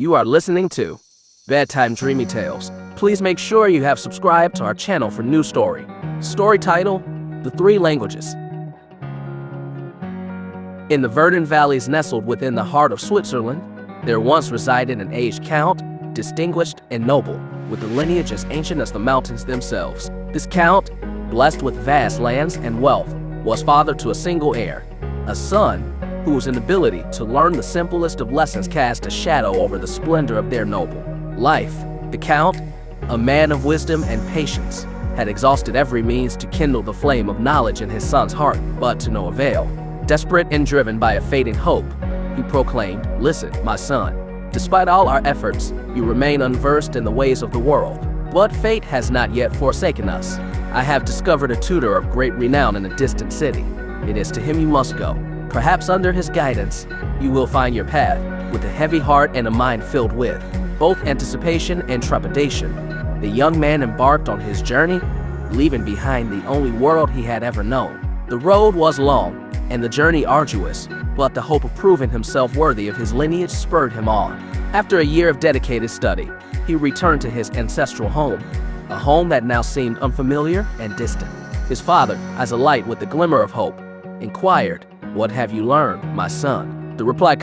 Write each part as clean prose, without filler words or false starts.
You are listening to Bedtime Dreamy Tales. Please make sure you have subscribed to our channel for new story. Story title, The Three Languages. In the verdant valleys nestled within the heart of Switzerland, there once resided an aged count, distinguished and noble, with a lineage as ancient as the mountains themselves. This count, blessed with vast lands and wealth, was father to a single heir, a son whose inability to learn the simplest of lessons cast a shadow over the splendor of their noble life. The count, a man of wisdom and patience, had exhausted every means to kindle the flame of knowledge in his son's heart, but to no avail. Desperate and driven by a fading hope, he proclaimed, "Listen, my son, despite all our efforts, you remain unversed in the ways of the world. But fate has not yet forsaken us. I have discovered a tutor of great renown in a distant city. It is to him you must go. Perhaps under his guidance, you will find your path, with a heavy heart and a mind filled with both anticipation and trepidation." The young man embarked on his journey, leaving behind the only world he had ever known. The road was long, and the journey arduous, but the hope of proving himself worthy of his lineage spurred him on. After a year of dedicated study, he returned to his ancestral home, a home that now seemed unfamiliar and distant. His father, as alight with the glimmer of hope, inquired, "What have you learned, my son?" The reply,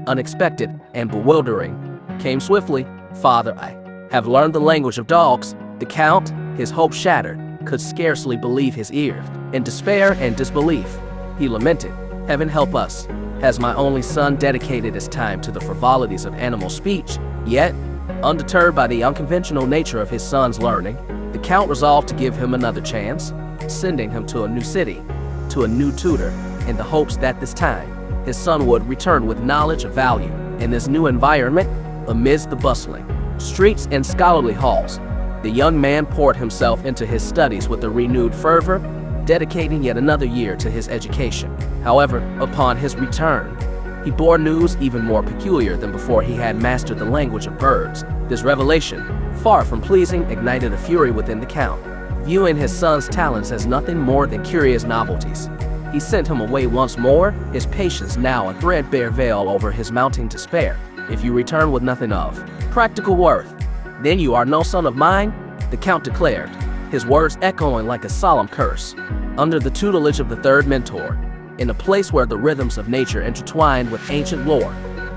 unexpected and bewildering, came swiftly. "Father, I have learned the language of dogs." The count, his hope shattered, could scarcely believe his ears. In despair and disbelief, he lamented, "Heaven help us. Has my only son dedicated his time to the frivolities of animal speech?" Yet, undeterred by the unconventional nature of his son's learning, the count resolved to give him another chance, sending him to a new city, to a new tutor, in the hopes that this time his son would return with knowledge of value. In this new environment, amidst the bustling streets and scholarly halls, the young man poured himself into his studies with a renewed fervor, dedicating yet another year to his education. However, upon his return, he bore news even more peculiar than before. He had mastered the language of birds. This revelation, far from pleasing, ignited a fury within the count. Viewing his son's talents as nothing more than curious novelties, he sent him away once more, his patience now a threadbare veil over his mounting despair. "If you return with nothing of practical worth, then you are no son of mine," the count declared, his words echoing like a solemn curse. Under the tutelage of the third mentor, in a place where the rhythms of nature intertwined with ancient lore,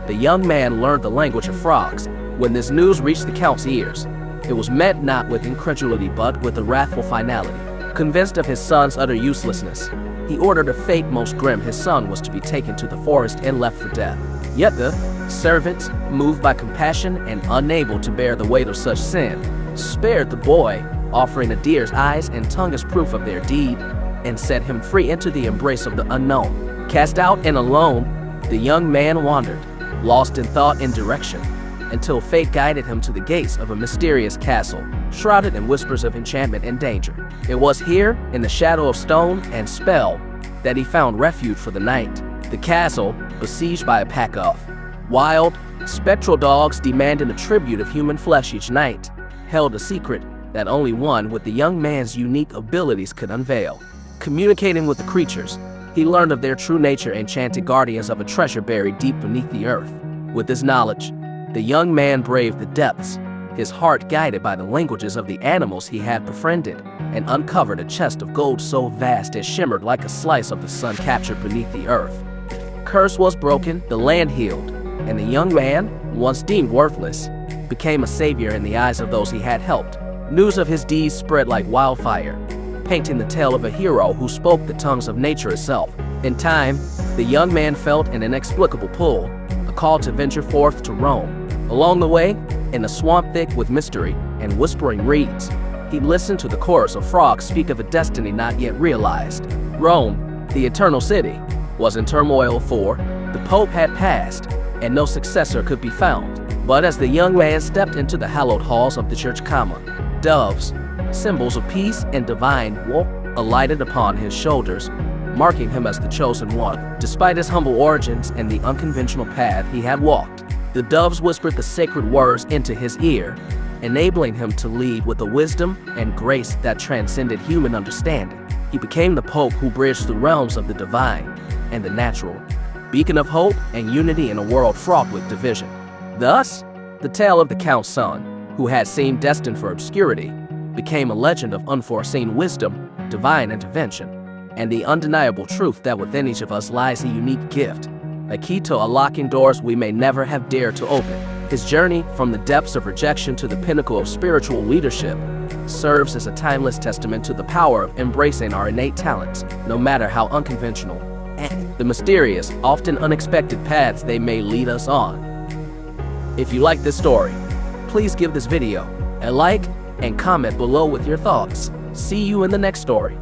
the young man learned the language of frogs. When this news reached the count's ears, it was met not with incredulity but with a wrathful finality. Convinced of his son's utter uselessness, he ordered a fate most grim. His son was to be taken to the forest and left for death. Yet the servants, moved by compassion and unable to bear the weight of such sin, spared the boy, offering a deer's eyes and tongue as proof of their deed, and set him free into the embrace of the unknown. Cast out and alone, the young man wandered, lost in thought and direction, until fate guided him to the gates of a mysterious castle, shrouded in whispers of enchantment and danger. It was here, in the shadow of stone and spell, that he found refuge for the night. The castle, besieged by a pack of wild, spectral dogs demanding a tribute of human flesh each night, held a secret that only one with the young man's unique abilities could unveil. Communicating with the creatures, he learned of their true nature, enchanted guardians of a treasure buried deep beneath the earth. With this knowledge, the young man braved the depths, his heart guided by the languages of the animals he had befriended, and uncovered a chest of gold so vast it shimmered like a slice of the sun captured beneath the earth. Curse was broken, the land healed, and the young man, once deemed worthless, became a savior in the eyes of those he had helped. News of his deeds spread like wildfire, painting the tale of a hero who spoke the tongues of nature itself. In time, the young man felt an inexplicable pull, a call to venture forth to roam. Along the way, in a swamp thick with mystery and whispering reeds, he listened to the chorus of frogs speak of a destiny not yet realized. Rome, the eternal city, was in turmoil, for the Pope had passed, and no successor could be found. But as the young man stepped into the hallowed halls of the church, doves, symbols of peace and divine woe, alighted upon his shoulders, marking him as the chosen one. Despite his humble origins and the unconventional path he had walked, the doves whispered the sacred words into his ear, enabling him to lead with a wisdom and grace that transcended human understanding. He became the Pope who bridged the realms of the divine and the natural, beacon of hope and unity in a world fraught with division. Thus, The tale of the Count's son, who had seemed destined for obscurity, became a legend of unforeseen wisdom, divine intervention, and the undeniable truth that within each of us lies a unique gift, a key to unlocking doors we may never have dared to open. His journey from the depths of rejection to the pinnacle of spiritual leadership serves as a timeless testament to the power of embracing our innate talents, no matter how unconventional and the mysterious, often unexpected paths they may lead us on. If you like this story, please give this video a like and comment below with your thoughts. See you in the next story.